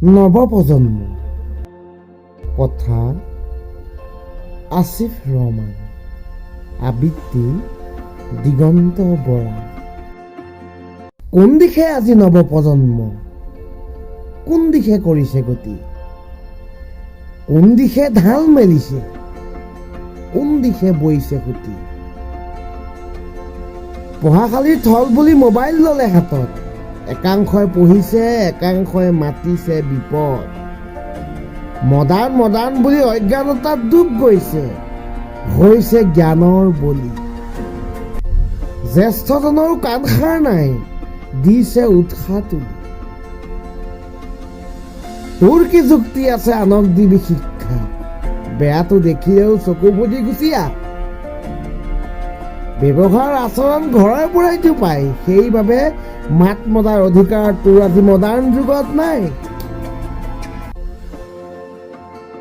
নৱপ্ৰজন্ম কথা আছিফ ৰহমান আবৃত্তি দিগন্ত বৰা। কোন দিশে আজি নৱপ্ৰজন্ম, কোন দিশে কৰিছে গতি, কোন দিশে ঢাল মেলিছে, কোন দিশে বৈছে সুতি। পঢ়াশালীৰ থল বুলি মোবাইল ল'লে হাতত, একাংশই পঢ়িছে একাংশই মাতিছে বিপদ। মডাৰ্ণ বুলি অজ্ঞানতাত ডুব গৈছে, হৈছে জ্ঞানৰ বলি। জ্যেষ্ঠজনৰো কাণসাৰ নাই, দিছে উৎসাহ তুলি। তোৰ কি যুক্তি আছে আনক দিবি শিক্ষা, বেয়াটো দেখিলেও চকু মুদি গুচি আহ। ব্যৱহাৰ আচৰণ ঘৰৰ পৰাইতো পায়, সেইবাবে মাত মতাৰ অধিকাৰ তোৰ আজি মডাৰ্ণ যুগত নাই।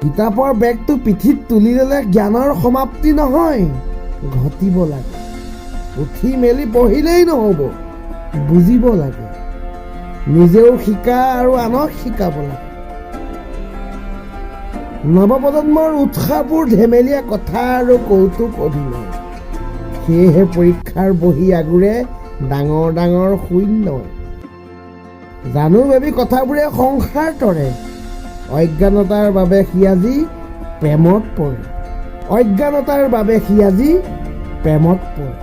কিতাপৰ বেগটো পিঠিত তুলি ল'লে জ্ঞানৰ সমাপ্তি নহয়, ঘটিব লাগে। উঠি মেলি পঢ়িলেই নহ'ব, বুজিব লাগে। নিজেও শিকা আৰু আনক শিকাব লাগে। নৱপ্ৰজন্মৰ উৎসাহবোৰ ধেমেলীয়া কথা আৰু কৌতুক অভিনয়। সেয়েহে পৰীক্ষাৰ বহি আগুৰে ডাঙৰ ডাঙৰ শূন্য। জানো বেবী কথাবোৰে সংসাৰ তৰে, অজ্ঞানতাৰ বাবে সি আজি প্ৰেমত পৰে, অজ্ঞানতাৰ বাবে সি আজি প্ৰেমত পৰে।